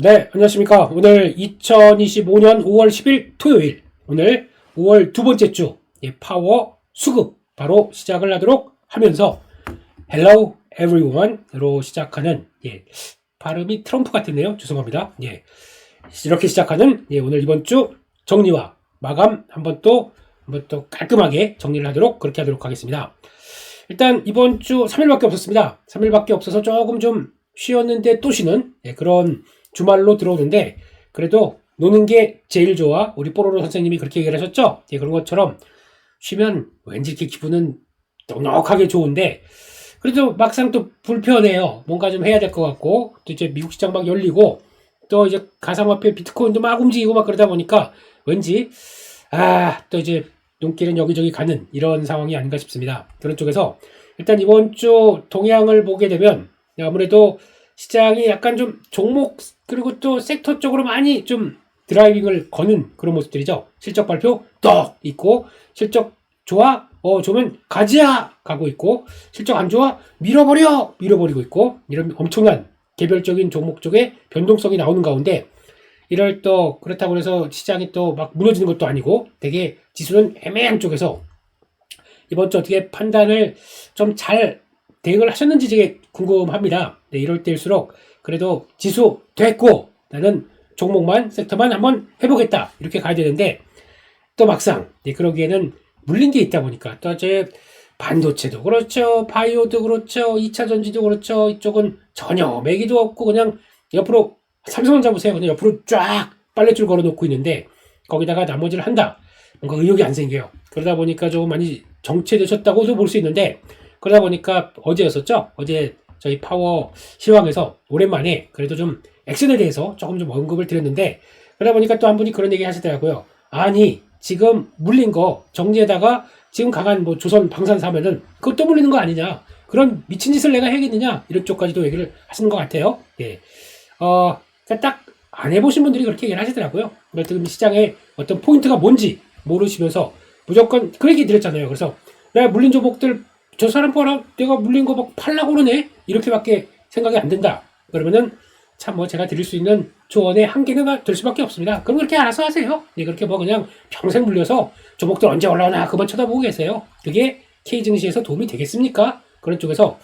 네, 안녕하십니까. 오늘 2025년 5월 10일 토요일, 오늘 5월 두 번째 주 파워 수급 바로 시작을 하도록 하면서 Hello everyone으로 시작하는 발음이 트럼프 같은데요. 죄송합니다. 이렇게 시작하는 오늘 이번 주 정리와 마감 한번 또 깔끔하게 정리를 하도록 그렇게 하도록 하겠습니다. 일단 이번 주 3일밖에 없었습니다. 3일밖에 없어서 조금 좀 쉬었는데 또 쉬는 그런 주말로 들어오는데, 그래도 노는 게 제일 좋아. 우리 뽀로로 선생님이 그렇게 얘기를 하셨죠? 그런 것처럼 쉬면 왠지 이렇게 기분은 넉넉하게 좋은데, 그래도 막상 또 불편해요. 뭔가 좀 해야 될 것 같고, 또 이제 미국 시장 막 열리고, 또 이제 가상화폐 비트코인도 막 움직이고 막 그러다 보니까 왠지 또 이제 눈길은 여기저기 가는 이런 상황이 아닌가 싶습니다. 그런 쪽에서 일단 이번 주 동향을 보게 되면 아무래도 시장이 약간 좀 종목 그리고 또 섹터 쪽으로 많이 좀 드라이빙을 거는 그런 모습들이죠. 실적 발표 떡 있고, 실적 좋아? 좋으면 가자! 가고 있고, 실적 안 좋아? 밀어버리고 있고, 이런 엄청난 개별적인 종목 쪽에 변동성이 나오는 가운데, 이럴 또 그렇다고 해서 시장이 또 막 무너지는 것도 아니고, 되게 지수는 애매한 쪽에서 이번 주 어떻게 판단을 좀 잘 대응을 하셨는지 되게 궁금합니다. 이럴 때일수록 그래도 지수 됐고 나는 종목만 섹터만 한번 해보겠다 이렇게 가야 되는데, 또 막상 그러기에는 물린 게 있다 보니까 또 이제 반도체도 그렇죠, 바이오도 그렇죠, 2차 전지도 그렇죠, 이쪽은 전혀 매기도 없고 그냥 옆으로 삼성전자 보세요. 그냥 옆으로 쫙 빨랫줄 걸어놓고 있는데 거기다가 나머지를 한다. 뭔가 의욕이 안 생겨요. 그러다 보니까 조금 많이 정체되셨다고도 볼 수 있는데, 그러다 보니까 어제였었죠? 어제 저희 파워 시황에서 오랜만에 그래도 좀 액션에 대해서 조금 좀 언급을 드렸는데, 그러다 보니까 또 한 분이 그런 얘기 하시더라고요. 아니, 지금 물린 거 정리에다가 지금 강한 뭐 조선 방산 사면은 그것도 물리는 거 아니냐? 그런 미친 짓을 내가 해야겠느냐? 이런 쪽까지도 얘기를 하시는 것 같아요. 그러니까 딱 안 해보신 분들이 그렇게 얘기를 하시더라고요. 지금 시장의 어떤 포인트가 뭔지 모르시면서 무조건 그 얘기 드렸잖아요. 그래서 내가 물린 종목들 저 사람 봐라, 내가 물린 거 막 팔라고 그러네, 이렇게밖에 생각이 안 된다. 그러면은 참 뭐 제가 드릴 수 있는 조언의 한계가 될 수밖에 없습니다. 그럼 그렇게 알아서 하세요. 그렇게 뭐 그냥 평생 물려서 종목들 언제 올라오나 그만 쳐다보고 계세요. 그게 K 증시에서 도움이 되겠습니까? 그런 쪽에서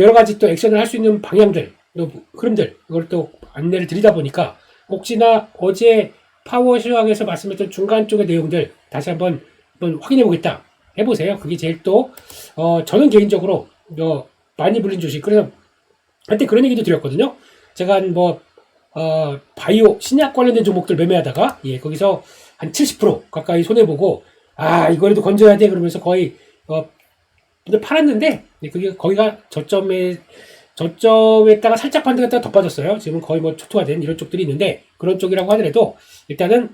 여러 가지 또 액션을 할 수 있는 방향들, 또 흐름들, 이걸 또 안내를 드리다 보니까 혹시나 어제 파워 시황에서 말씀했던 중간 쪽의 내용들 다시 한번 확인해 보겠다 해보세요. 그게 제일 또 저는 개인적으로 많이 불린 주식, 그래서 한때 그런 얘기도 드렸거든요. 제가 바이오 신약 관련된 종목들 매매하다가 거기서 한 70% 가까이 손해보고 이거라도 건져야 돼 그러면서 거의 팔았는데, 그게 거기가 저점에다가 살짝 반등했다가 더 빠졌어요. 지금은 거의 초토화 된 이런 쪽들이 있는데, 그런 쪽이라고 하더라도 일단은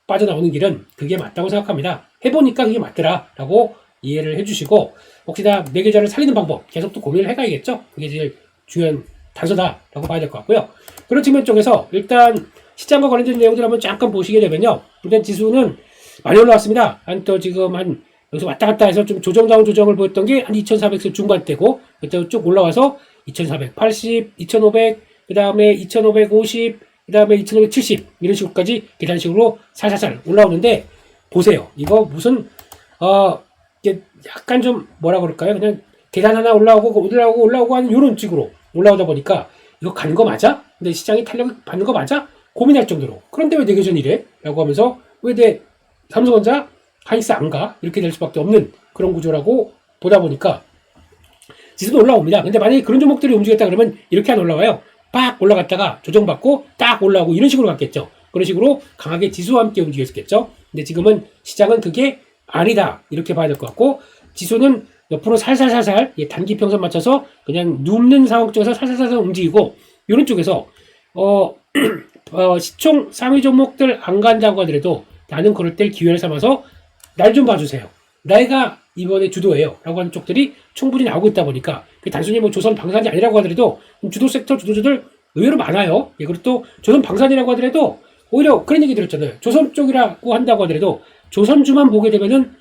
빠져나오는 길은 그게 맞다고 생각합니다. 해보니까 그게 맞더라라고 이해를 해주시고, 혹시나 내 계좌를 살리는 방법 계속 또 고민을 해가야겠죠. 그게 제일 중요한 단서다라고 봐야 될 것 같고요. 그런 측면 쪽에서 일단 시장과 관련된 내용들 한번 잠깐 보시게 되면요, 일단 지수는 많이 올라왔습니다. 지금 여기서 왔다 갔다 해서 좀 조정다운 조정을 보였던 게 한 2400선 중반대고, 그때 쭉 올라와서 2480, 2500, 그 다음에 2550, 그 다음에 2570 이런 식으로까지 계단식으로 살살살 올라오는데, 보세요. 이거 무슨 약간 좀 뭐라 그럴까요? 그냥 계단 하나 올라오고 하는 이런 식으로 올라오다 보니까 이거 가는 거 맞아? 근데 시장이 탄력을 받는 거 맞아? 고민할 정도로. 그런데 왜 내 계좌는 이래? 라고 하면서 왜 내 삼성전자 하이스 안 가? 이렇게 될 수밖에 없는 그런 구조라고 보다 보니까 지수도 올라옵니다. 근데 만약에 그런 종목들이 움직였다 그러면 이렇게 안 올라와요. 빡 올라갔다가 조정받고 딱 올라오고 이런 식으로 갔겠죠. 그런 식으로 강하게 지수와 함께 움직였겠죠. 근데 지금은 시장은 그게 아니다, 이렇게 봐야 될 것 같고, 지수는 옆으로 살살살살 단기 평선 맞춰서 그냥 눕는 상황 쪽에서 살살살살 움직이고, 이런 쪽에서 시총 상위 종목들 안 간다고 하더라도 나는 그럴 때 기회를 삼아서 날 좀 봐주세요, 내가 이번에 주도해요 라고 하는 쪽들이 충분히 나오고 있다 보니까, 단순히 조선 방산이 아니라고 하더라도 주도 섹터 주도주들 의외로 많아요. 그리고 또 조선 방산이라고 하더라도 오히려 그런 얘기 들었잖아요. 조선 쪽이라고 한다고 하더라도 조선주만 보게 되면은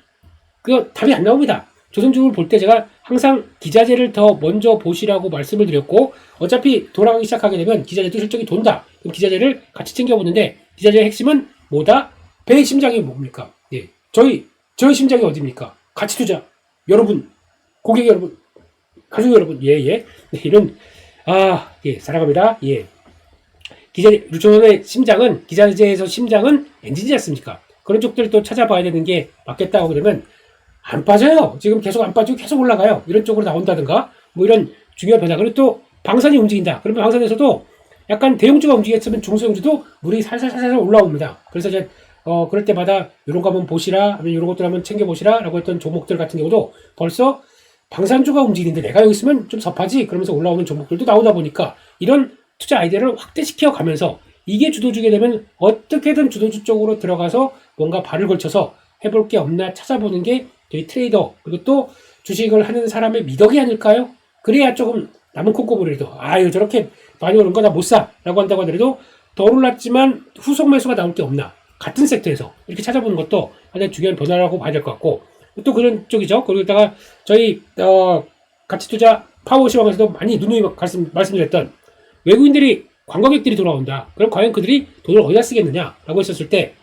그 답이 안 나옵니다. 조선주를 볼 때 제가 항상 기자재를 더 먼저 보시라고 말씀을 드렸고, 어차피 돌아가기 시작하게 되면 기자재도 실적이 돈다. 그럼 기자재를 같이 챙겨보는데, 기자재의 핵심은 뭐다? 배의 심장이 뭡니까? 예. 저희 심장이 어디입니까? 가치 투자. 여러분, 고객 여러분, 가족 여러분, 예. 네, 이런, 예, 사랑합니다. 예. 조선의 심장은, 기자재에서 심장은 엔진이지 않습니까? 그런 쪽들을 또 찾아봐야 되는 게 맞겠다고 그러면, 안 빠져요. 지금 계속 안 빠지고 계속 올라가요. 이런 쪽으로 나온다든가, 뭐 이런 중요한 변화. 그리고 또 방산이 움직인다. 그러면 방산에서도 약간 대용주가 움직였으면 중소형주도 물이 살살살살 올라옵니다. 그래서 이제, 그럴 때마다 이런 거 한번 보시라, 아니면 이런 것들 한번 챙겨보시라, 라고 했던 종목들 같은 경우도 벌써 방산주가 움직이는데 내가 여기 있으면 좀 섭하지? 그러면서 올라오는 종목들도 나오다 보니까 이런 투자 아이디어를 확대시켜 가면서 이게 주도주게 되면 어떻게든 주도주 쪽으로 들어가서 뭔가 발을 걸쳐서 해볼 게 없나 찾아보는 게 저희 트레이더, 그리고 또 주식을 하는 사람의 미덕이 아닐까요? 그래야 조금 남은 콩고물이라도, 아유, 저렇게 많이 오른 거 나 못 사. 라고 한다고 하더라도 덜 올랐지만 후속 매수가 나올 게 없나. 같은 섹터에서 이렇게 찾아보는 것도 하나의 중요한 변화라고 봐야 될 것 같고, 또 그런 쪽이죠. 그러다가 저희, 가치 투자 파워 시황에서도 많이 누누이 말씀드렸던 외국인들이, 관광객들이 돌아온다. 그럼 과연 그들이 돈을 어디다 쓰겠느냐? 라고 했었을 때,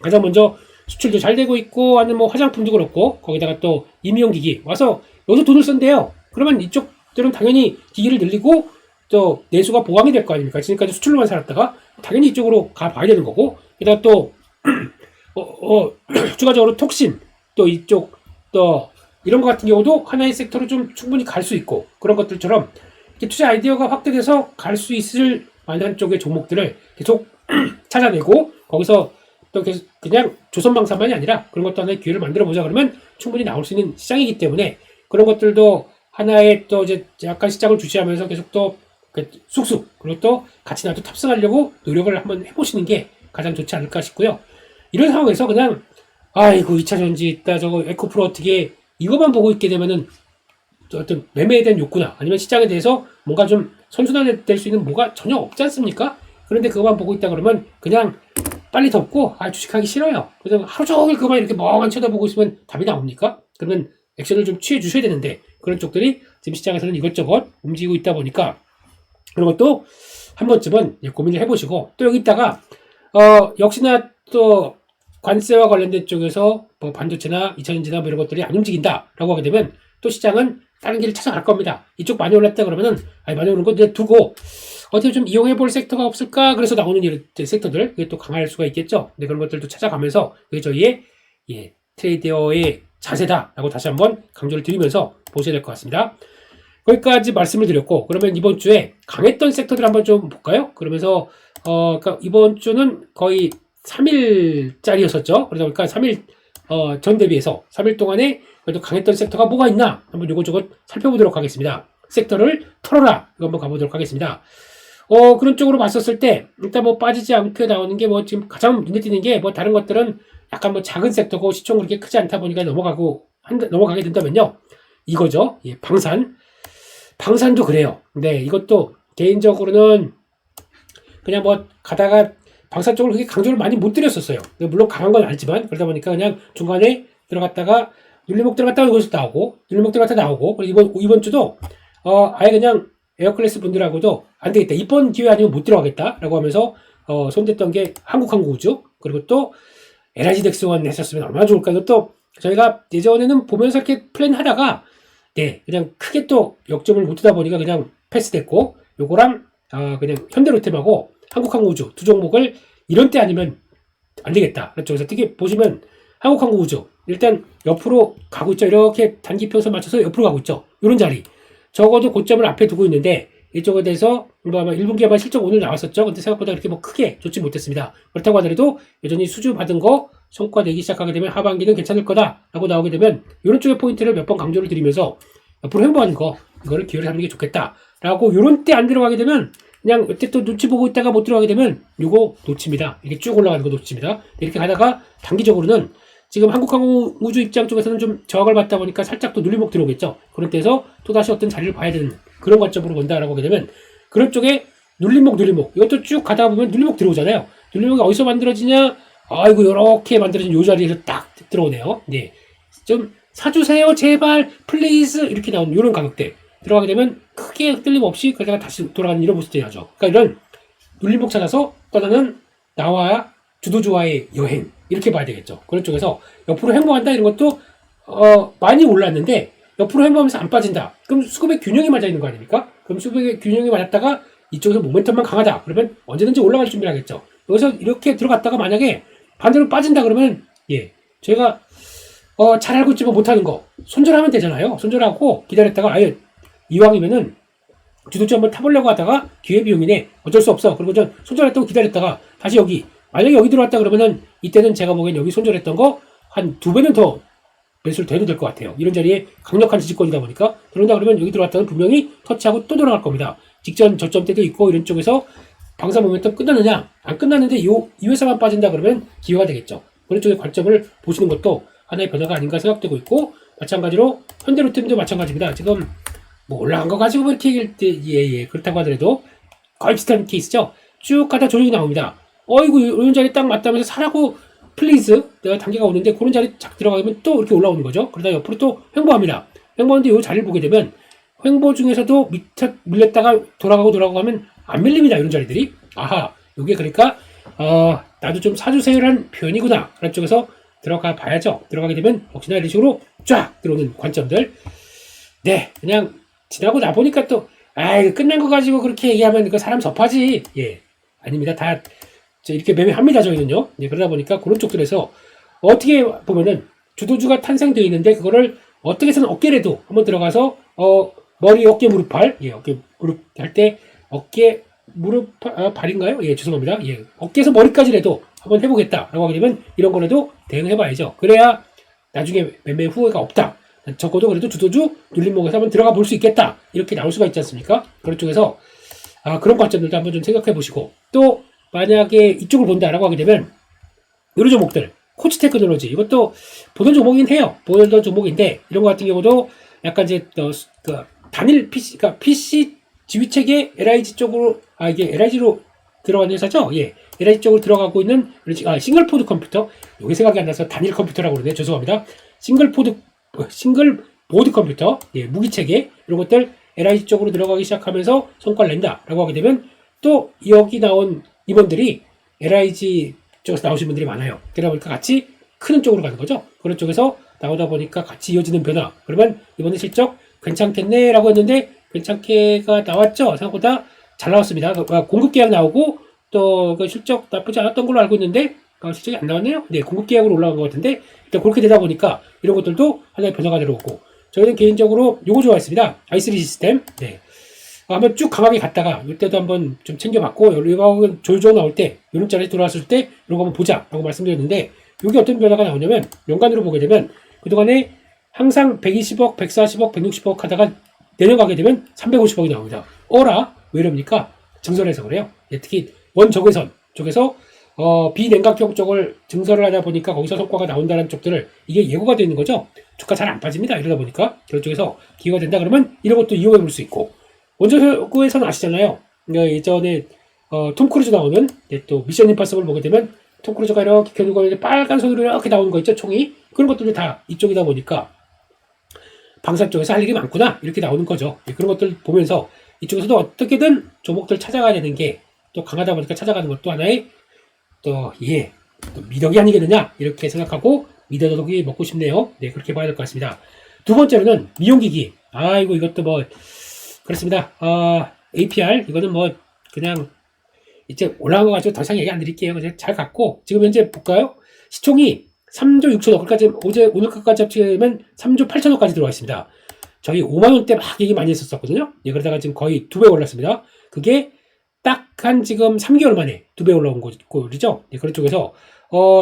가장 먼저 수출도 잘 되고 있고, 아니면 뭐 화장품도 그렇고, 거기다가 또 임용기기 와서 여기서 돈을 쓴대요. 그러면 이쪽들은 당연히 기기를 늘리고 또 내수가 보강이 될 거 아닙니까? 지금까지 수출로만 살았다가 당연히 이쪽으로 가봐야 되는 거고, 게다가 또 추가적으로 톡신, 또 이쪽 또 이런 것 같은 경우도 하나의 섹터로 좀 충분히 갈 수 있고, 그런 것들처럼 이렇게 투자 아이디어가 확대돼서 갈 수 있을 만한 쪽의 종목들을 계속 찾아내고, 거기서 또 계속 그냥 조선방사만이 아니라 그런 것도 하나의 기회를 만들어 보자 그러면 충분히 나올 수 있는 시장이기 때문에, 그런 것들도 하나의 또 이제 약간 시장을 주시하면서 계속 또 쑥쑥, 그리고 또 같이 나도 탑승하려고 노력을 한번 해보시는 게 가장 좋지 않을까 싶고요. 이런 상황에서 그냥 아이고 2차전지 있다, 저거 에코프로 어떻게, 이것만 보고 있게 되면은 어떤 매매에 대한 욕구나 아니면 시장에 대해서 뭔가 좀 선순환될 수 있는 뭐가 전혀 없지 않습니까? 그런데 그것만 보고 있다 그러면 그냥 빨리 덮고 주식하기 싫어요. 그래서 하루 종일 그만 이렇게 멍하니 쳐다보고 있으면 답이 나옵니까? 그러면 액션을 좀 취해 주셔야 되는데, 그런 쪽들이 지금 시장에서는 이것저것 움직이고 있다 보니까 그런 것도 한 번쯤은 고민을 해보시고, 또 여기 있다가 역시나 또 관세와 관련된 쪽에서 뭐 반도체나 2차전지나 뭐 이런 것들이 안 움직인다라고 하게 되면 또 시장은 다른 길을 찾아갈 겁니다. 이쪽 많이 올랐다 그러면은 많이 오른 거 이제 두고 어떻게 좀 이용해 볼 섹터가 없을까? 그래서 나오는 이런 섹터들, 그게 또 강할 수가 있겠죠. 근데 그런 것들도 찾아가면서 그게 저희의 트레이더의 자세다라고 다시 한번 강조를 드리면서 보셔야 될 것 같습니다. 거기까지 말씀을 드렸고, 그러면 이번 주에 강했던 섹터들 한번 좀 볼까요? 그러면서 그러니까 이번 주는 거의 3일짜리였었죠. 그러다 보니까 3일 전 대비해서 3일 동안에 그래도 강했던 섹터가 뭐가 있나 한번 요것저것 살펴보도록 하겠습니다. 섹터를 털어라, 이거 한번 가보도록 하겠습니다. 그런 쪽으로 봤었을 때 일단 뭐 빠지지 않게 나오는 게 뭐 지금 가장 눈에 띄는 게 뭐 다른 것들은 약간 뭐 작은 섹터고 시총 그렇게 크지 않다 보니까 넘어가게 된다면요, 이거죠. 예, 방산도 그래요. 근데 이것도 개인적으로는 그냥 뭐 가다가 방산 쪽으로 그렇게 강조를 많이 못 드렸었어요. 물론 강한 건 알지만, 그러다 보니까 그냥 중간에 들어갔다가 눌림목 들어갔다가 이것도 나오고, 눌림목 들어갔다 나오고, 그리고 이번 주도 아예 그냥 에어클래스 분들하고도 안 되겠다, 이번 기회 아니면 못 들어가겠다라고 하면서 손댔던 게 한국항공우주, 그리고 또 LIG덱스원 했었으면 얼마나 좋을까. 이것도 저희가 예전에는 보면서 이렇게 플랜하다가 그냥 크게 또 역점을 못 두다 보니까 그냥 패스됐고, 요거랑 그냥 현대로템하고 한국항공우주 두 종목을 이런 때 아니면 안 되겠다. 그렇죠. 그래서 특히 보시면 한국항공우주 일단 옆으로 가고 있죠. 이렇게 단기평선 맞춰서 옆으로 가고 있죠. 이런 자리. 적어도 고점을 앞에 두고 있는데, 이쪽에 대해서 아마 1분기 아마 실적 오늘 나왔었죠. 근데 생각보다 그렇게 뭐 크게 좋지 못했습니다. 그렇다고 하더라도 여전히 수주 받은 거 성과 내기 시작하게 되면 하반기는 괜찮을 거다라고 나오게 되면 이런 쪽의 포인트를 몇 번 강조를 드리면서 옆으로 횡보하는 거, 이거를 기회를 잡는 게 좋겠다라고, 이런 때 안 들어가게 되면 그냥 여태 또 눈치 보고 있다가 못 들어가게 되면 요거 놓칩니다. 이게 쭉 올라가는 거 놓칩니다. 이렇게 가다가 단기적으로는 지금 한국항공우주 입장 쪽에서는 좀 저항을 받다 보니까 살짝 또 눌림목 들어오겠죠. 그런 데서 또다시 어떤 자리를 봐야 되는 그런 관점으로 본다라고 하게 되면, 그런 쪽에 눌림목 이것도 쭉 가다 보면 눌림목 들어오잖아요. 눌림목이 어디서 만들어지냐? 아이고, 요렇게 만들어진 요 자리에서 딱 들어오네요. 네, 좀 사주세요 제발 플리즈 이렇게 나오는 이런 가격대 들어가게 되면 크게 흔들림 없이 그러다가 다시 돌아가는 이런 모습들이 나죠. 그러니까 이런 눌림목 찾아서 떠나는 나와 주도주와의 여행 이렇게 봐야 되겠죠. 그런 쪽에서 옆으로 횡보한다 이런 것도 많이 올랐는데 옆으로 횡보하면서 안 빠진다. 그럼 수급의 균형이 맞아 있는 거 아닙니까? 그럼 수급의 균형이 맞았다가 이쪽에서 모멘텀만 강하다. 그러면 언제든지 올라갈 준비를 하겠죠. 여기서 이렇게 들어갔다가 만약에 반대로 빠진다 그러면 저희가 잘 알고 있지만 못하는 거 손절하면 되잖아요. 손절하고 기다렸다가 아예 이왕이면은 주도주 한번 타보려고 하다가 기회비용이네 어쩔 수 없어. 그리고 전 손절했다고 기다렸다가 다시 여기 만약에 여기 들어왔다 그러면은 이때는 제가 보기엔 여기 손절했던 거 한 2배는 더 매수를 돼도 될 것 같아요. 이런 자리에 강력한 지지권이다 보니까 그런다 그러면 여기 들어왔다는 분명히 터치하고 또 돌아갈 겁니다. 직전 저점 때도 있고 이런 쪽에서 방사 모멘텀 끝났느냐 안 끝났는데 이 회사만 빠진다 그러면 기회가 되겠죠. 그런 쪽의 관점을 보시는 것도 하나의 변화가 아닌가 생각되고 있고 마찬가지로 현대로템도 마찬가지입니다. 지금 뭐 올라간 거 가지고 이렇게 얘기할 때 그렇다고 하더라도 거의 비슷한 케이스죠. 쭉 가다 조정이 나옵니다. 어이구 이런 자리 딱 맞다면서 사라고 플리즈 내가 단계가 오는데 그런 자리 착 들어가면 또 이렇게 올라오는 거죠. 그러다 옆으로 또 횡보합니다. 횡보하는데 이 자리를 보게 되면 횡보 중에서도 밑에 밀렸다가 돌아가고 하면 안 밀립니다. 이런 자리들이. 아하 이게 그러니까 나도 좀 사주세요라는 표현이구나. 그런 쪽에서 들어가 봐야죠. 들어가게 되면 역시나 이런 식으로 쫙 들어오는 관점들. 네 그냥 지나고 나보니까 또 이거 끝난 거 가지고 그렇게 얘기하면 그 사람 섭하지. 아닙니다. 다 이렇게 매매합니다. 저희는요. 그러다 보니까 그런 쪽들에서 어떻게 보면은 주도주가 탄생되어 있는데 그거를 어떻게 해서는 어깨라도 한번 들어가서 머리 어깨 무릎팔 어깨 무릎 할 때 어깨 무릎 발인가요? 죄송합니다. 어깨에서 머리까지라도 한번 해보겠다라고 하게 되면 이런 거라도 대응해봐야죠. 그래야 나중에 매매 후회가 없다. 적어도 그래도 주도주 눌림목에서 한번 들어가 볼 수 있겠다. 이렇게 나올 수가 있지 않습니까? 그런 쪽에서 그런 관점들도 한번 좀 생각해 보시고 또 만약에 이쪽을 본다라고 하게 되면 이런 종목들 코치 테크놀로지 이것도 보던 종목이긴 해요. 보던 종목인데 이런 거 같은 경우도 약간 이제 단일 PC 그러니까 PC 지휘체계 LIG 쪽으로 이게 LIG로 들어가는 회사죠. LIG 쪽으로 들어가고 있는 싱글 포드 컴퓨터 이게 생각이 안 나서 단일 컴퓨터라고 그러네요. 죄송합니다. 싱글 보드 컴퓨터 무기체계 이런 것들 LIG 쪽으로 들어가기 시작하면서 성과를 낸다라고 하게 되면 또 여기 나온 임원들이 LIG 쪽에서 나오신 분들이 많아요. 그러다 보니까 같이 크는 쪽으로 가는 거죠. 그런 쪽에서 나오다 보니까 같이 이어지는 변화. 그러면 이번에 실적 괜찮겠네 라고 했는데 괜찮게가 나왔죠. 생각보다 잘 나왔습니다. 공급 계약 나오고 또 그 실적 나쁘지 않았던 걸로 알고 있는데 실적이 안 나왔네요. 공급 계약으로 올라간 것 같은데 일단 그렇게 되다 보니까 이런 것들도 하나의 변화가 들어오고 저희는 개인적으로 요거 좋아했습니다. i3 시스템. 한번 쭉 강하게 갔다가 이때도 한번 좀 챙겨봤고 이거 조조 나올 때 이런 자리에 돌아왔을 때 이런 거 한번 보자 라고 말씀드렸는데 이게 어떤 변화가 나오냐면 연간으로 보게 되면 그동안에 항상 120억, 140억, 160억 하다가 내년 가게 되면 350억이 나옵니다. 왜 이럽니까? 증설해서 그래요. 특히 원적외선 쪽에서 비냉각형 쪽을 증설을 하다 보니까 거기서 성과가 나온다는 쪽들을 이게 예고가 되어 있는 거죠. 주가 잘 안 빠집니다. 이러다 보니까 그런 쪽에서 기회가 된다 그러면 이런 것도 이용해 볼 수 있고 원적외선 아시잖아요. 예전에 톰 크루즈 나오는 또 미션 임파서블 보게 되면 톰 크루즈가 이렇게 겨누고 빨간 손으로 이렇게 나오는 거 있죠. 총이 그런 것들도 다 이쪽이다 보니까 방산 쪽에서 할 일이 많구나 이렇게 나오는 거죠. 그런 것들 보면서 이쪽에서도 어떻게든 종목들 찾아가야 되는 게 또 강하다 보니까 찾아가는 것도 하나의 또 미덕이 아니겠느냐 이렇게 생각하고 미더덕이 먹고 싶네요. 그렇게 봐야 될 것 같습니다. 두 번째로는 미용기기. 이것도 뭐 그렇습니다. APR 이거는 뭐 그냥 이제 올라간 거 가지고 더 이상 얘기 안 드릴게요. 그냥 잘 갔고 지금 현재 볼까요? 시총이 3조 6천억까지 오늘까지 합치면 3조 8천억까지 들어와 있습니다. 저희 5만 원대 막 얘기 많이 했었거든요. 그러다가 지금 거의 2배 올랐습니다. 그게 딱 한 지금 3개월 만에 2배 올라온 꼴이죠. 그런 쪽에서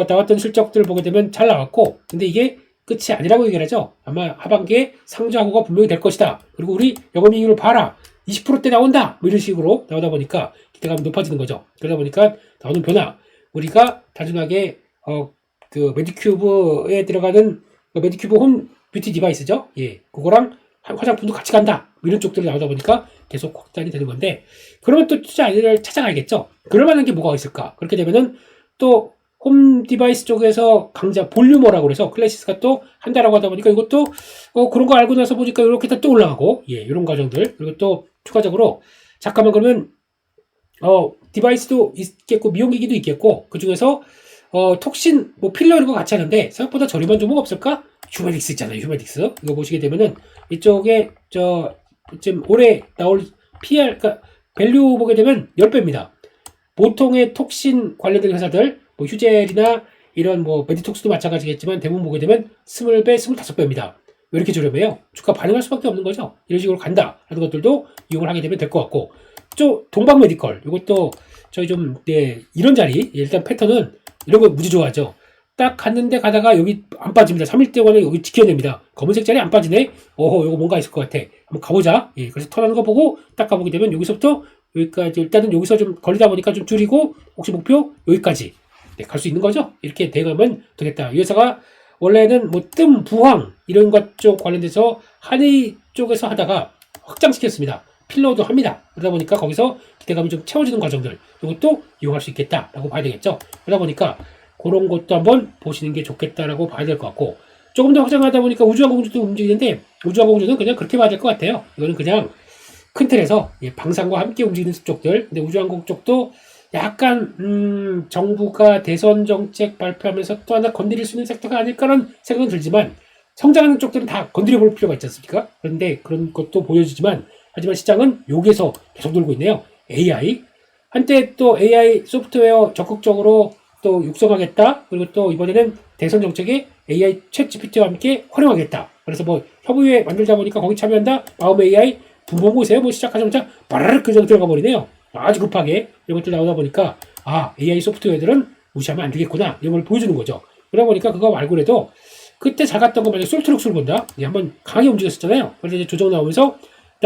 나왔던 실적들을 보게 되면 잘 나왔고 근데 이게 끝이 아니라고 얘기를 하죠. 아마 하반기에 상장하고가 분명히 될 것이다. 그리고 우리 영업이익률을 봐라. 20%대 나온다. 뭐 이런 식으로 나오다 보니까 기대감이 높아지는 거죠. 그러다 보니까 나오는 변화. 우리가 단순하게 그 메디큐브에 들어가는 메디큐브 홈 뷰티 디바이스죠. 그거랑 화장품도 같이 간다. 뭐 이런 쪽들이 나오다 보니까 계속 확장이 되는 건데 그러면 또 투자를 찾아가야겠죠. 그럴 만한 게 뭐가 있을까? 그렇게 되면은 또 홈 디바이스 쪽에서 강자 볼륨어라고 그래서 클래시스가 또 한다라고 하다 보니까 이것도 그런 거 알고 나서 보니까 이렇게 또 올라가고, 예, 이런 과정들. 그리고 또 추가적으로 잠깐만 그러면 디바이스도 있겠고 미용기기도 있겠고 그 중에서 톡신 뭐 필러 이런 거 같이 하는데 생각보다 저렴한 종목 없을까? 휴메딕스 있잖아요. 휴메딕스 이거 보시게 되면은 이쪽에 지금 올해 나올 PR 그러니까 밸류 보게 되면 10배입니다. 보통의 톡신 관련된 회사들 뭐 휴젤이나 이런 뭐 메디톡스도 마찬가지겠지만 대부분 보게 되면 20배, 25배입니다. 왜 이렇게 저렴해요? 주가 반응할 수밖에 없는 거죠. 이런 식으로 간다 하는 것들도 이용을 하게 되면 될 것 같고, 동방 메디컬 이것도 저희 좀 이런 자리 일단 패턴은 이런 거 무지 좋아하죠. 딱 갔는데 가다가 여기 안 빠집니다. 3일 동안에 여기 지켜냅니다. 검은색 자리 안 빠지네. 어허, 이거 뭔가 있을 것 같아. 한번 가보자. 예, 그래서 턴하는 거 보고 딱 가보게 되면 여기서부터 여기까지 일단은 여기서 좀 걸리다 보니까 좀 줄이고 혹시 목표 여기까지 갈 수 있는 거죠. 이렇게 대응하면 되겠다. 이 회사가 원래는 뭐 부항 이런 것 쪽 관련돼서 한의 쪽에서 하다가 확장시켰습니다. 필러도 합니다. 그러다 보니까 거기서 기대감이 좀 채워지는 과정들 이것도 이용할 수 있겠다라고 봐야 되겠죠. 그러다 보니까 그런 것도 한번 보시는 게 좋겠다라고 봐야 될 것 같고, 조금 더 확장하다 보니까 우주항공주도 움직이는데 우주항공주는 그냥 그렇게 봐야 될 것 같아요. 이거는 그냥 큰 틀에서 방산과 함께 움직이는 쪽들. 근데 우주항공 쪽도 약간 정부가 대선 정책 발표하면서 또 하나 건드릴 수 있는 섹터가 아닐까라는 생각은 들지만 성장하는 쪽들은 다 건드려 볼 필요가 있지 않습니까? 그런데 그런 것도 보여주지만 하지만 시장은 여기에서 계속 돌고 있네요. AI 한때 또 AI 소프트웨어 적극적으로 또 육성하겠다. 그리고 또 이번에는 대선 정책에 AI 챗 GPT와 함께 활용하겠다. 그래서 뭐 협의회 만들다 보니까 거기 참여한다. 마음 AI 분봉 보세요. 뭐 시작하자마자 바르르 그냥 들어가 버리네요. 아주 급하게 이런 것들 나오다 보니까 AI 소프트웨어들은 무시하면 안 되겠구나. 이런 걸 보여주는 거죠. 그러다 보니까 그거 말고라도 그때 잘 갔던 거 만약에 솔트럭스를 본다. 한번 강하게 움직였었잖아요. 그래서 이제 조정 나오면서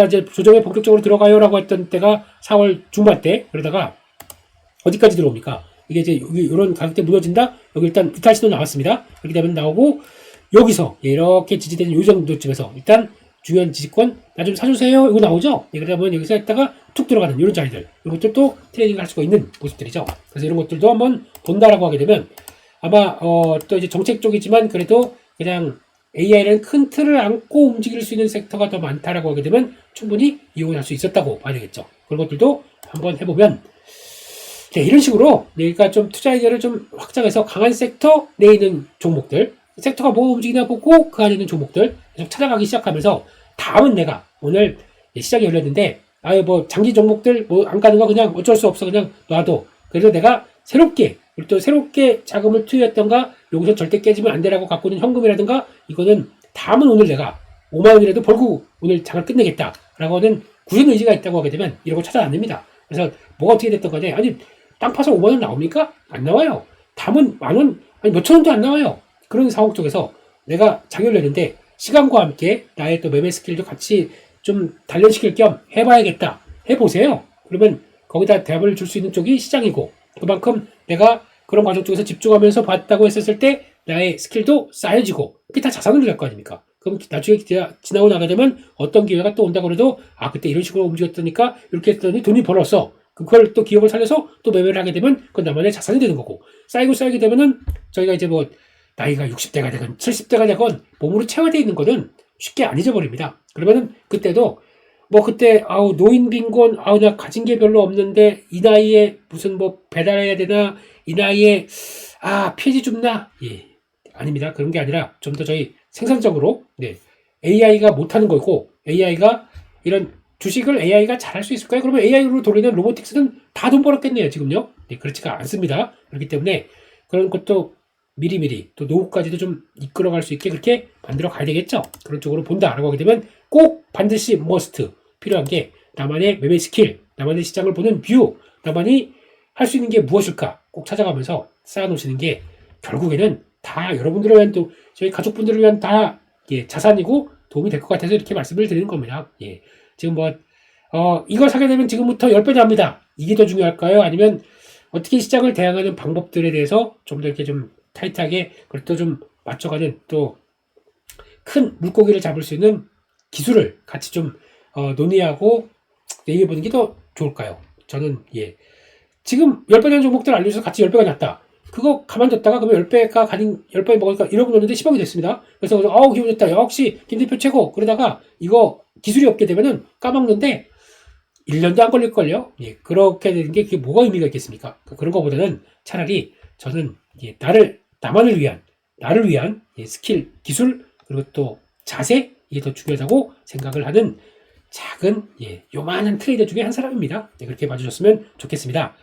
이제 조정에 본격적으로 들어가요라고 했던 때가 4월 중반 때. 그러다가 어디까지 들어옵니까? 이게 이제 이런 가격대 무너진다. 여기 일단 이탈 신호 나왔습니다. 그렇게 되면 나오고 여기서 이렇게 지지되는 요 정도쯤에서 일단 중요한 지지권 나 좀 사주세요. 이거 나오죠? 그러다 보면 여기서 했다가 툭 들어가는 이런 자리들. 이것도 또 트레이딩을 할 수가 있는 모습들이죠. 그래서 이런 것들도 한번 본다라고 하게 되면 아마 또 이제 정책 쪽이지만 그래도 그냥 AI는 큰 틀을 안고 움직일 수 있는 섹터가 더 많다라고 하게 되면 충분히 이용할 수 있었다고 봐야 되겠죠. 그런 것들도 한번 해보면 이런 식으로 내가 좀 투자 아이디어를 좀 확장해서 강한 섹터 내에 있는 종목들, 섹터가 뭐 움직이나 보고 그 안에 있는 종목들 계속 찾아가기 시작하면서 다음은 내가 오늘 시장이 열렸는데 뭐 장기 종목들 뭐 안 가는 거 그냥 어쩔 수 없어 그냥 놔둬. 그래서 내가 새롭게 자금을 투여했던가 여기서 절대 깨지면 안 되라고 갖고 있는 현금이라든가 이거는 다음은 오늘 내가 5만 원이라도 벌고 오늘 장을 끝내겠다라고 하는 굳은 의지가 있다고 하게 되면 이런 거 찾아 안 냅니다. 그래서 뭐가 어떻게 됐던 간에 아니 땅 파서 5만 원 나옵니까? 안 나와요. 담은 만 원, 아니 몇천 원도 안 나와요. 그런 상황 속에서 내가 장을 내는데 시간과 함께 나의 또 매매 스킬도 같이 좀 단련시킬 겸 해봐야겠다. 해보세요. 그러면 거기다 대답을 줄 수 있는 쪽이 시장이고 그만큼 내가 그런 과정 쪽에서 집중하면서 봤다고 했었을 때 나의 스킬도 쌓여지고 그게 다 자산으로 될 거 아닙니까? 그럼 나중에 지나고 나게 되면 어떤 기회가 또 온다고 해도 그때 이런 식으로 움직였더니까 이렇게 했더니 돈이 벌었어. 그걸 또 기업을 살려서 또 매매를 하게 되면 그건 나만의 자산이 되는 거고 쌓이게 되면은 저희가 이제 뭐 나이가 60대가 되건 70대가 되건 몸으로 체화되어 있는 거는 쉽게 안 잊어버립니다. 그러면은 그때도 뭐 그때 노인 빈곤 나 가진 게 별로 없는데 이 나이에 무슨 뭐 배달해야 되나 이 나이에 폐지 줍나 아닙니다. 그런 게 아니라 좀 더 저희 생산적으로 AI가 못하는 거고 AI가 이런 주식을 AI가 잘할 수 있을까요? 그러면 AI로 돌리는 로보틱스는 다 돈 벌었겠네요 지금요. 그렇지가 않습니다. 그렇기 때문에 그런 것도 미리미리 또 노후까지도 좀 이끌어갈 수 있게 그렇게 만들어 가야 되겠죠. 그런 쪽으로 본다라고 하게 되면 꼭 반드시 머스트 필요한 게 나만의 매매 스킬, 나만의 시장을 보는 뷰, 나만이 할 수 있는 게 무엇일까 꼭 찾아가면서 쌓아놓으시는 게 결국에는 다 여러분들을 위한 또 저희 가족분들을 위한 다 자산이고 도움이 될 것 같아서 이렇게 말씀을 드리는 겁니다. 지금 이걸 사게 되면 지금부터 10배 납니다. 이게 더 중요할까요? 아니면 어떻게 시장을 대응하는 방법들에 대해서 좀 더 이렇게 좀 타이트하게 그것도 좀 맞춰가는 또 큰 물고기를 잡을 수 있는 기술을 같이 좀 논의하고 얘기해보는 게 더 좋을까요? 저는 지금 10배 된 종목들 알려줘서 같이 10배가 났다. 그거 가만뒀다가 그러면 10배가 가진 10배 먹으니까 1억 넣었는데 10억이 됐습니다. 그래서 기분 좋다. 역시 김 대표 최고. 그러다가 이거 기술이 없게 되면은 까먹는데 1년도 안 걸릴걸요. 예, 그렇게 되는 게 그게 뭐가 의미가 있겠습니까? 그런 거보다는 차라리 저는 예, 나를 위한 예, 스킬, 기술, 그리고 또 자세, 이게 더 중요하다고 생각을 하는 작은, 예, 요만한 트레이더 중에 한 사람입니다. 예, 그렇게 봐주셨으면 좋겠습니다.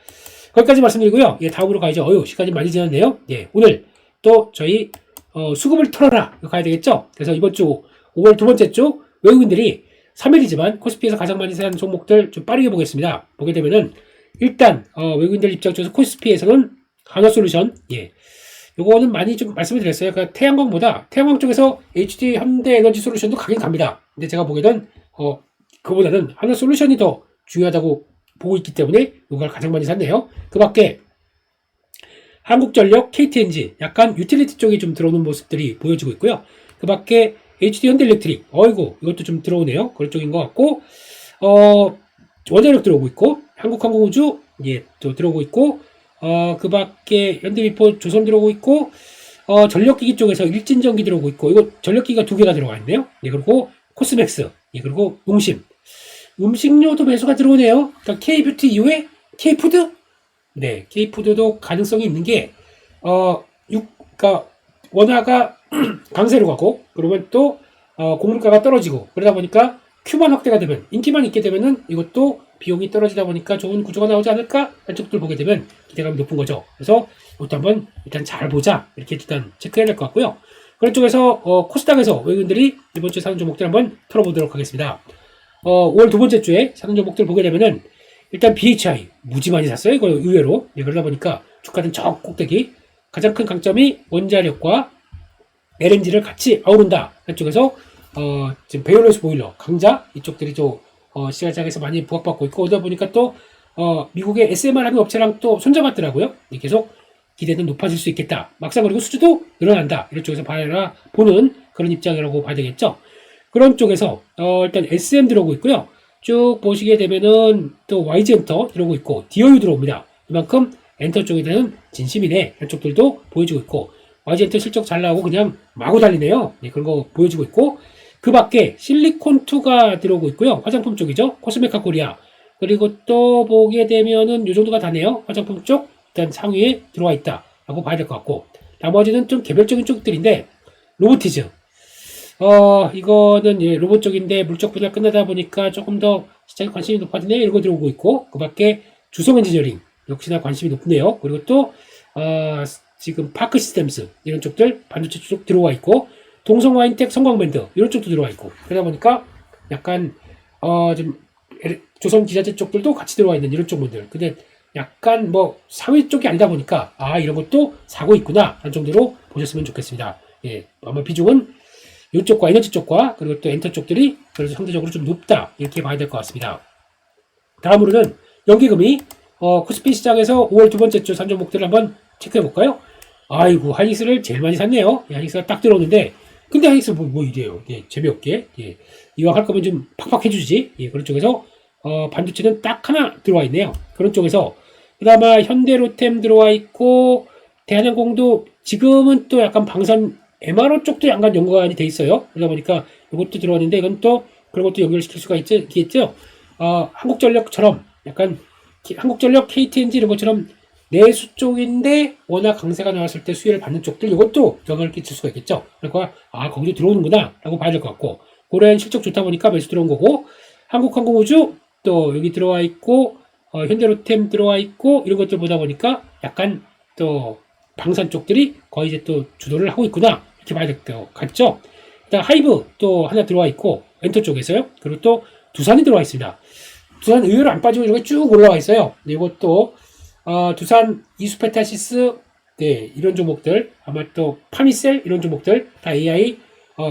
거기까지 말씀드리고요. 예, 다음으로 가야죠. 시간이 많이 지났네요. 예, 오늘 또 저희, 수급을 털어라. 이거 가야 되겠죠? 그래서 이번 주 5월 두 번째 주 외국인들이 3일이지만 코스피에서 가장 많이 사는 종목들 좀 빠르게 보겠습니다. 보게 되면은 일단 외국인들 입장 쪽에서 코스피에서는 한화솔루션, 예, 요거는 많이 좀 말씀을 드렸어요. 그러니까 태양광 쪽에서 HD 현대에너지 솔루션도 가긴 갑니다. 근데 제가 보기에는 그보다는 한화솔루션이 더 중요하다고 보고 있기 때문에 이걸 가장 많이 샀네요. 그 밖에 한국전력, KTNG 약간 유틸리티 쪽이 좀 들어오는 모습들이 보여지고 있고요. 그 밖에 HD 현대일렉트릭, 이것도 좀 들어오네요. 그런 쪽인 것 같고, 원자력 들어오고 있고, 한국항공우주, 예, 또 들어오고 있고, 그 밖에 현대미포 조선 들어오고 있고, 전력기기 쪽에서 일진전기 들어오고 있고, 이거 전력기기가 2개가 들어가 있네요. 예, 그리고 코스맥스, 예, 그리고 농심. 음식료도 매수가 들어오네요. 그러니까 K뷰티 이후에 K푸드? 네, K푸드도 가능성이 있는 게, 그러니까 원화가 강세로 가고, 그러면 또 곡물가가 떨어지고, 그러다 보니까 큐만 확대가 되면, 인기만 있게 되면은 이것도 비용이 떨어지다 보니까 좋은 구조가 나오지 않을까? 한쪽들 보게 되면 기대감이 높은 거죠. 그래서 이것도 한번 일단 잘 보자. 이렇게 일단 체크해야 될 것 같고요. 그런 쪽에서 코스닥에서 외국인들이 이번 주에 사는 종목들 한번 털어보도록 하겠습니다. 5월 두 번째 주에 사는 종목들 보게 되면은 일단 BHI 무지 많이 샀어요. 이거 의외로. 예, 그러다 보니까 주가는 저 꼭대기. 가장 큰 강점이 원자력과 LNG를 같이 아우른다. 한쪽에서 지금 베이올레스 보일러, 강자 이쪽들이 또 시장에서 많이 부각받고 있고, 그러다 보니까 또 미국의 SMR 하는 업체랑 또 손잡았더라고요. 계속 기대는 높아질 수 있겠다. 막상 그리고 수주도 늘어난다. 이런 쪽에서 보는 그런 입장이라고 봐야 되겠죠. 그런 쪽에서 일단 SM 들어오고 있고요. 쭉 보시게 되면은 또 YG엔터 들어오고 있고, DOU 들어옵니다. 이만큼 엔터 쪽에 대한 진심이네. 이런 쪽들도 보여주고 있고, YG엔터 실적 잘 나오고 그냥 마구 달리네요. 네, 그런 거 보여주고 있고, 그 밖에 실리콘2가 들어오고 있고요. 화장품 쪽이죠. 코스메카 코리아. 그리고 또 보게 되면은 요 정도가 다네요. 화장품 쪽 일단 상위에 들어와 있다 라고 봐야 될 것 같고, 나머지는 좀 개별적인 쪽들인데, 로보티즈. 이거는 예, 로봇 쪽인데 물적 분야 끝나다 보니까 조금 더 시장에 관심이 높아지네. 이런 거 들어오고 있고, 그 밖에 주성 엔지니어링 역시나 관심이 높네요. 그리고 또 지금 파크 시스템스 이런 쪽들 반도체 쪽 들어와 있고, 동성 와인텍 성광밴드 이런 쪽도 들어와 있고, 그러다 보니까 약간 좀 조선 기자재 쪽들도 같이 들어와 있는 이런 쪽분들. 근데 약간 뭐 사회 쪽이 아니다 보니까 이런 것도 사고 있구나 하는 정도로 보셨으면 좋겠습니다. 예, 아마 비중은 이쪽과 에너지 쪽과 그리고 또 엔터 쪽들이 그래서 상대적으로 좀 높다 이렇게 봐야 될 것 같습니다. 다음으로는 연기금이 코스피 시장에서 5월 두 번째 주 산 종목들을 한번 체크해 볼까요? 아이고, 하이닉스를 제일 많이 샀네요. 예, 하이닉스가 딱 들어오는데, 근데 하이닉스 뭐 이래요. 예, 재미없게. 예, 이왕 할 거면 좀 팍팍 해주지. 예, 그런 쪽에서 반도체는 딱 하나 들어와 있네요. 그런 쪽에서 그나마 현대로템 들어와 있고, 대한항공도 지금은 또 약간 방산 MRO 쪽도 약간 연관이 돼 있어요. 그러다 보니까 이것도 들어왔는데, 이건 또 그런 것도 연결시킬 수가 있겠죠. 한국전력처럼 약간 한국전력, KTNG 이런 것처럼 내수 쪽인데 워낙 강세가 나왔을 때 수혜를 받는 쪽들, 이것도 영향을 끼칠 수가 있겠죠. 그러니까 거기도 들어오는구나 라고 봐야 될 것 같고, 고래는 실적 좋다 보니까 매수 들어온 거고, 한국항공우주 또 여기 들어와 있고, 현대로템 들어와 있고, 이런 것들 보다 보니까 약간 또 방산 쪽들이 거의 이제 또 주도를 하고 있구나 이렇게 봐야 될 것 같죠. 일단 하이브 또 하나 들어와 있고, 엔터 쪽에서요. 그리고 또 두산이 들어와 있습니다. 두산 의외로 안 빠지고 이렇게 쭉 올라와 있어요. 이것도 두산 이수페타시스, 네, 이런 종목들, 아마 또 파미셀 이런 종목들 다 AI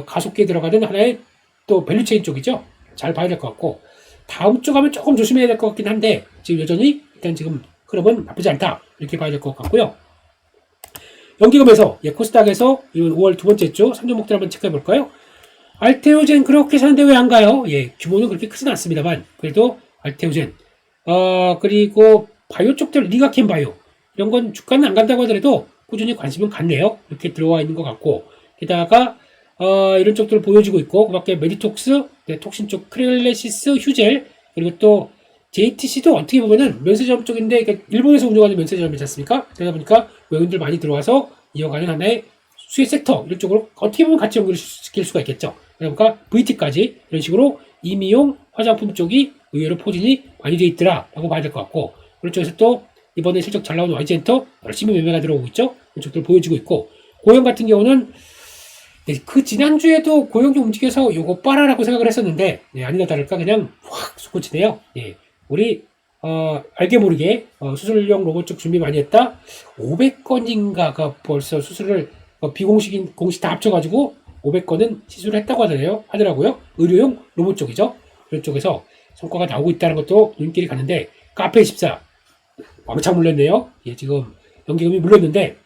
가속기에 들어가는 하나의 또 밸류체인 쪽이죠. 잘 봐야 될 것 같고, 다음 주 가면 조금 조심해야 될 것 같긴 한데, 지금 여전히 일단 지금 흐름은 나쁘지 않다 이렇게 봐야 될 것 같고요. 연기금에서 코스닥에서 5월 두 번째 주 3종목들 한번 체크해 볼까요? 알테오젠 그렇게 사는데 왜 안 가요? 예, 규모는 그렇게 크진 않습니다만 그래도 알테오젠, 그리고 바이오 쪽들 리가켄 바이오 이런 건 주가는 안 간다고 하더라도 꾸준히 관심은 갖네요. 이렇게 들어와 있는 것 같고, 게다가 이런 쪽들을 보여주고 있고, 그 밖에 메디톡스, 네, 톡신 쪽 크렐레시스, 휴젤, 그리고 또 JTC도 어떻게 보면은 면세점 쪽인데, 그러니까 일본에서 운영하는 면세점이지 않습니까? 그러다 보니까 외국인들 많이 들어와서 이어가는 하나의 수혜 섹터, 이런 쪽으로 어떻게 보면 같이 연결시킬 수가 있겠죠. 그러니까 VT까지 이런 식으로 이미용 화장품 쪽이 의외로 포진이 많이 돼 있더라 라고 봐야 될 것 같고, 그런 쪽에서 또 이번에 실적 잘 나오는 YG엔터 열심히 매매가 들어오고 있죠. 이쪽들 보여주고 있고, 고용 같은 경우는 네, 그 지난주에도 고용이 움직여서 요거 빠라라고 생각을 했었는데, 네, 아니나 다를까 그냥 확 솟구치네요. 예, 우리 알게 모르게 수술용 로봇 쪽 준비 많이 했다. 500건인가가 벌써 수술을 비공식인 공식 다 합쳐가지고 500건은 시술을 했다고 하더라고요. 의료용 로봇 쪽이죠. 그런 쪽에서 성과가 나오고 있다는 것도 눈길이 가는데, 카페24 왕창 물렸네요. 예, 지금 연기금이 물렸는데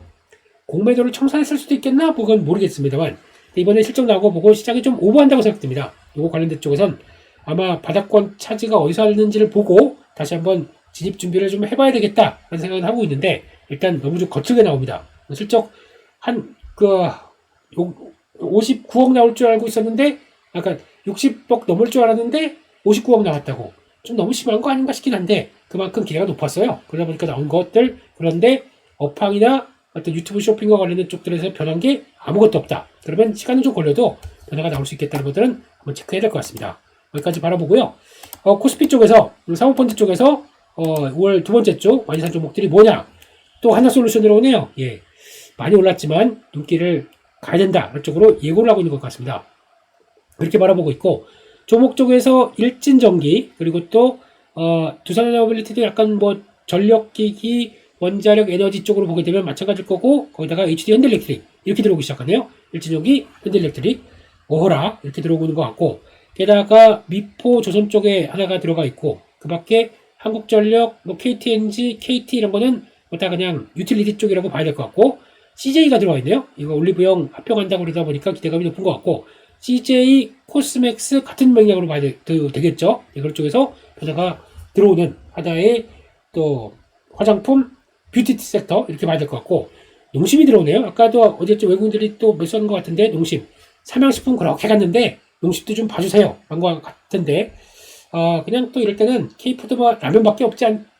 공매도를 청산했을 수도 있겠나? 그건 모르겠습니다만, 이번에 실적 나오고 보고 시장이 좀 오버한다고 생각됩니다. 이거 관련된 쪽에선 아마 바닥권 차지가 어디서 하는지를 보고 다시 한번 진입 준비를 좀 해봐야 되겠다 라는 생각을 하고 있는데, 일단 너무 좀 거칠게 나옵니다. 실적 한 59억 나올 줄 알고 있었는데, 아까 60억 넘을 줄 알았는데 59억 나왔다고. 좀 너무 심한 거 아닌가 싶긴 한데, 그만큼 기대가 높았어요. 그러다 보니까 나온 것들. 그런데 업황이나 어떤 유튜브 쇼핑과 관련된 쪽들에서 변한 게 아무것도 없다. 그러면 시간은 좀 걸려도 변화가 나올 수 있겠다는 것들은 한번 체크해야 될 것 같습니다. 여기까지 바라보고요. 코스피 쪽에서, 사모펀드 쪽에서 5월 두 번째 주 많이 산 종목들이 뭐냐? 또 하나솔루션으로 오네요. 예, 많이 올랐지만 눈길을 가야 된다. 이런 쪽으로 예고를 하고 있는 것 같습니다. 그렇게 바라보고 있고, 종목 쪽에서 일진전기, 그리고 또 두산에너빌리티도 약간 뭐 전력기기, 원자력 에너지 쪽으로 보게 되면 마찬가지일 거고, 거기다가 HD 현대일렉트릭 이렇게 들어오기 시작하네요. 일진전기, 현대일렉트릭, 오호라 이렇게 들어오고 있는 것 같고, 게다가 미포 조선 쪽에 하나가 들어가 있고, 그 밖에 한국전력, 뭐 KTNG, KT 이런 거는 뭐 다 그냥 유틸리티 쪽이라고 봐야 될 것 같고, CJ가 들어가 있네요. 이거 올리브영 합병한다고 그러다 보니까 기대감이 높은 것 같고, CJ, 코스맥스 같은 맥락으로 봐야 되겠죠. 이걸 쪽에서 변화가 들어오는 하나의 또 화장품, 뷰티 섹터 이렇게 봐야 될 것 같고, 농심이 들어오네요. 아까도 어제쯤 외국인들이 또 매수하는 것 같은데, 농심 삼양식품 그렇게 갔는데 농심도 좀 봐주세요 한 것 같은데, 그냥 또 이럴 때는 K푸드와 라면밖에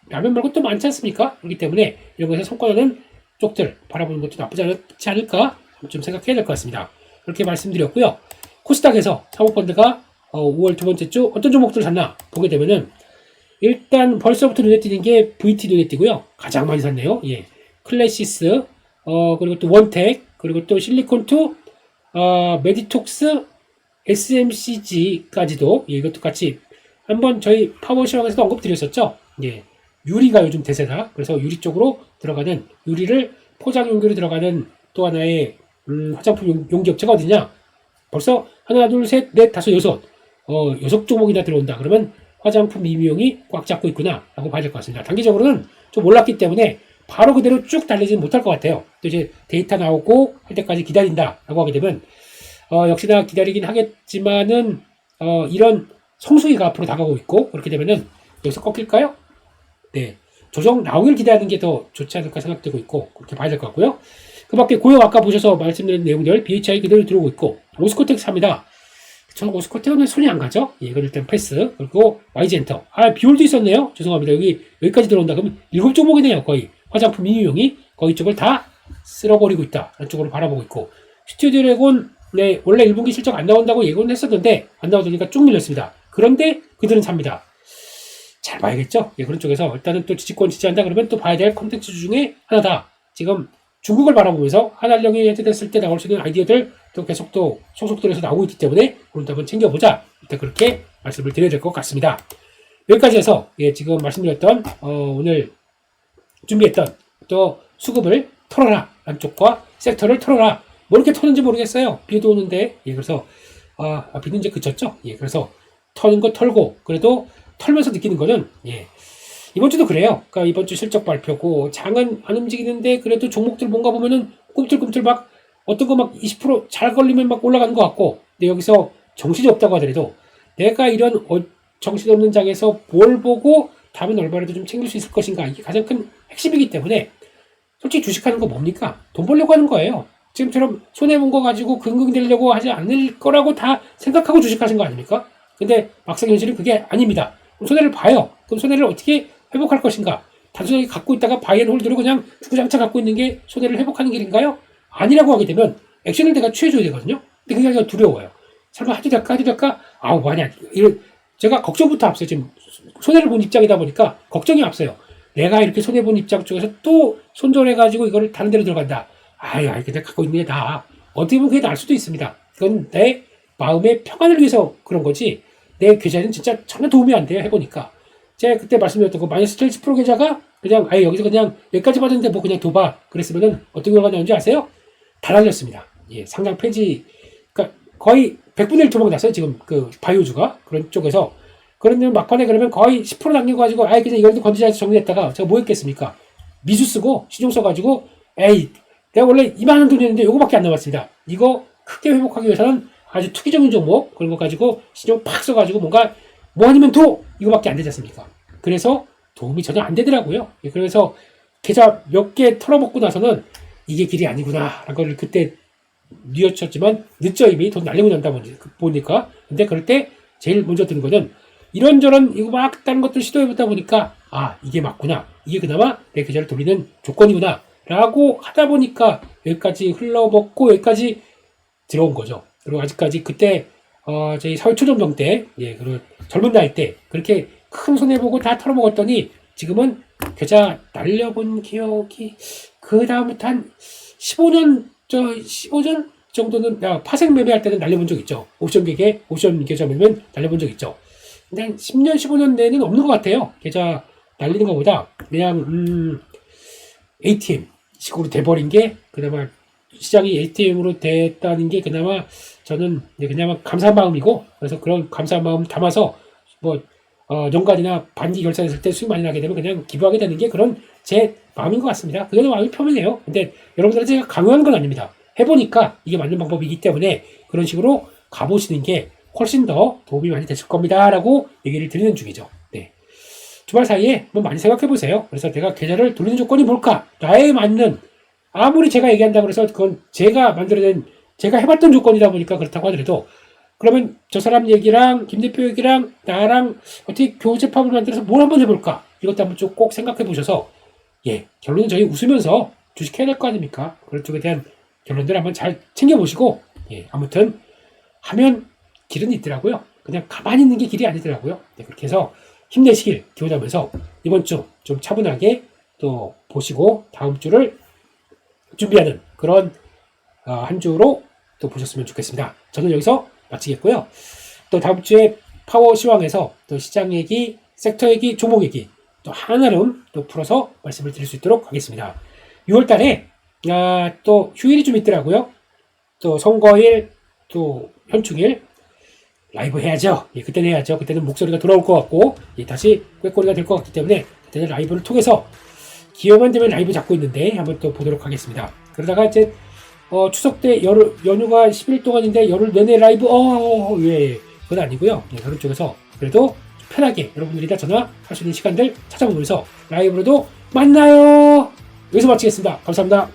라면 말고 또 많지 않습니까? 그렇기 때문에 이런 것에서 성과나는 쪽들 바라보는 것도 나쁘지 않을까 좀 생각해야 될 것 같습니다. 그렇게 말씀드렸고요. 코스닥에서 사모펀드가 5월 두 번째 주 어떤 종목들을 샀나 보게 되면은, 일단 벌써부터 눈에 띄는 게 VT 눈에 띄고요. 가장 많이 샀네요. 예, 클래시스, 그리고 또 원텍, 그리고 또 실리콘2, 메디톡스, SMCG까지도, 예, 이것도 같이 한번 저희 파워시황에서도 언급드렸었죠. 예, 유리가 요즘 대세다. 그래서 유리 쪽으로 들어가는, 유리를 포장 용기로 들어가는 또 하나의 화장품 용기 업체가 어디냐? 벌써 하나, 둘, 셋, 넷, 다섯, 여섯, 여섯 종목이나 들어온다. 그러면 화장품 미미용이 꽉 잡고 있구나 라고 봐야 될 것 같습니다. 단기적으로는 좀 올랐기 때문에 바로 그대로 쭉 달리지는 못할 것 같아요. 또 이제 데이터 나오고 할 때까지 기다린다 라고 하게 되면 역시나 기다리긴 하겠지만은 이런 성수기가 앞으로 다가오고 있고, 그렇게 되면은 여기서 꺾일까요? 네, 조정 나오길 기대하는 게 더 좋지 않을까 생각되고 있고, 그렇게 봐야 될 것 같고요. 그 밖에 고용 아까 보셔서 말씀드린 내용들 BHI 그대로 들어오고 있고, 오스코텍 삽니다. 저는 오스코텍은 손이 안 가죠? 예, 이건 일단 패스. 그리고 YG엔터. 비올도 있었네요. 죄송합니다. 여기까지 들어온다. 그러면 7종목이네요. 거의. 화장품 인유용이 거의 쪽을 다 쓸어버리고 있다. 이런 쪽으로 바라보고 있고. 스튜디오 드래곤, 네, 원래 1분기 실적 안 나온다고 예고는 했었는데, 안 나오니까 쭉 밀렸습니다. 그런데 그들은 삽니다. 잘 봐야겠죠? 예, 그런 쪽에서 일단은 또 지지권 지지한다 그러면 또 봐야 될 콘텐츠 중에 하나다. 지금 중국을 바라보면서 한한령이 해제됐을 때 나올 수 있는 아이디어들 또 계속 또 소속들에서 나오고 있기 때문에 오늘도 한번 챙겨보자. 일단 그렇게 말씀을 드려야 될 것 같습니다. 여기까지 해서 지금 말씀드렸던 오늘 준비했던 또 수급을 털어라 안쪽과 섹터를 털어라. 뭐 이렇게 터는지 모르겠어요. 비도 오는데 그래서 비는 이제 그쳤죠. 그래서 터는 거 털고 그래도 털면서 느끼는 거는 이번 주도 그래요. 그러니까 이번 주 실적 발표고 장은 안 움직이는데 그래도 종목들 뭔가 보면은 꿈틀꿈틀 막 어떤 거 막 20%잘 걸리면 막 올라가는 것 같고, 근데 여기서 정신이 없다고 하더라도 내가 이런 정신없는 장에서 뭘 보고 다음에 얼마라도 좀 챙길 수 있을 것인가, 이게 가장 큰 핵심이기 때문에 솔직히 주식하는 거 뭡니까? 돈 벌려고 하는 거예요. 지금처럼 손해본 거 가지고 긍긍되려고 하지 않을 거라고 다 생각하고 주식하신 거 아닙니까? 근데 막상 현실은 그게 아닙니다. 그럼 손해를 봐요. 그럼 손해를 어떻게 회복할 것인가? 단순하게 갖고 있다가 바이앤홀드로 그냥 주구장창 갖고 있는 게 손해를 회복하는 길인가요? 아니라고 하게 되면 액션을 내가 취해줘야 되거든요. 근데 그게 두려워요. 설마 하도 될까? 아우, 만약 이런 제가 걱정부터 앞서요. 지금 손해를 본 입장이다 보니까 걱정이 앞서요. 내가 이렇게 손해본 입장 쪽에서 또 손절해가지고 이거를 다른 데로 들어간다. 아유, 그냥 갖고 있는 게 나아. 어떻게 보면 그게 나을 수도 있습니다. 그건 내 마음의 평안을 위해서 그런 거지, 내 계좌에는 진짜 전혀 도움이 안 돼요. 해보니까. 제가 그때 말씀드렸던 그 마이너스 70% 계좌가 그냥 아예 여기서 그냥 여기까지 받았는데 뭐 그냥 둬봐. 그랬으면은 어떤 결과가 나온지 아세요? 다 날렸습니다. 예, 상장 폐지, 그러니까 거의 100분의 1 도망 났어요. 지금 그 바이오주가 그런 쪽에서. 그러면 막판에 그러면 거의 10% 남겨가지고 아예 그냥 이걸도 건드지 않아서 정리했다가 제가 뭐 했겠습니까? 미수 쓰고 신용 써가지고 에이, 내가 원래 2만 원 돈이었는데 요거밖에 안 남았습니다. 이거 크게 회복하기 위해서는 아주 투기적인 종목 그런 거 가지고 신용 팍 써가지고 뭔가 뭐 아니면 도 이거밖에 안 되지 않습니까? 그래서 도움이 전혀 안 되더라고요. 그래서 계좌 몇 개 털어먹고 나서는 이게 길이 아니구나 라는 걸 그때 뉘어쳤지만 늦죠. 이미 돈 날리고 난다 보니까. 근데 그럴 때 제일 먼저 드는 거는 이런저런 이거 막 다른 것들 시도해보다 보니까 아, 이게 맞구나, 이게 그나마 내 계좌를 돌리는 조건이구나 라고 하다 보니까 여기까지 흘러먹고 여기까지 들어온 거죠. 그리고 아직까지 그때 저희 사회 초년병 때, 예, 그리고 젊은 나이 때 그렇게 큰 손해보고 다 털어먹었더니 지금은 계좌 날려본 기억이 그 다음부터 한 15년 정도는 파생 매매할 때는 날려본 적 있죠. 옵션 계좌 매매는 날려본 적 있죠. 근데 한 10년, 15년 내는 없는 것 같아요. 계좌 날리는 것보다 그냥 ATM 식으로 돼버린 게 그나마, 시장이 ATM으로 됐다는 게 그나마 저는 그나마 감사한 마음이고, 그래서 그런 감사한 마음 담아서 뭐 연간이나 반기 결산했을 때 수익 많이 나게 되면 그냥 기부하게 되는 게 그런 제 마음인 것 같습니다. 그게 마음이 표면이에요. 근데 여러분들한테 제가 강요하는 건 아닙니다. 해보니까 이게 맞는 방법이기 때문에 그런 식으로 가보시는 게 훨씬 더 도움이 많이 되실 겁니다 라고 얘기를 드리는 중이죠. 네. 주말 사이에 한번 많이 생각해 보세요. 그래서 내가 계좌를 돌리는 조건이 뭘까? 나에 맞는, 아무리 제가 얘기한다고 해서 그건 제가 만들어낸, 제가 해봤던 조건이다 보니까 그렇다고 하더라도, 그러면 저 사람 얘기랑 김 대표 얘기랑 나랑 어떻게 교집합을 만들어서 뭘 한번 해볼까? 이것도 한번 좀 꼭 생각해 보셔서, 예, 결론은 저희 웃으면서 주식해야 될 거 아닙니까? 그런 쪽에 대한 결론들 한번 잘 챙겨보시고, 예, 아무튼 하면 길은 있더라고요. 그냥 가만히 있는 게 길이 아니더라고요. 네, 그렇게 해서 힘내시길 기원하면서 이번 주 좀 차분하게 또 보시고 다음 주를 준비하는 그런 한 주로 또 보셨으면 좋겠습니다. 저는 여기서 마치겠고요. 또 다음 주에 파워 시황에서 또 시장 얘기, 섹터 얘기, 종목 얘기 또 하나름 또 풀어서 말씀을 드릴 수 있도록 하겠습니다. 6월 달에 또 휴일이 좀 있더라고요. 또 선거일, 또 현충일 라이브 해야죠. 예, 그때는 해야죠. 그때는 목소리가 돌아올 것 같고, 예, 다시 꾀꼬리가 될 것 같기 때문에 그때는 라이브를 통해서 기회만 되면 라이브 잡고 있는데 한번 또 보도록 하겠습니다. 그러다가 이제 추석 때 연휴가 10일 동안인데 열흘 내내 라이브 예, 그건 아니고요. 예, 그런 쪽에서 그래도 편하게 여러분들이 다 전화할 수 있는 시간들 찾아보면서 라이브로도 만나요. 여기서 마치겠습니다. 감사합니다.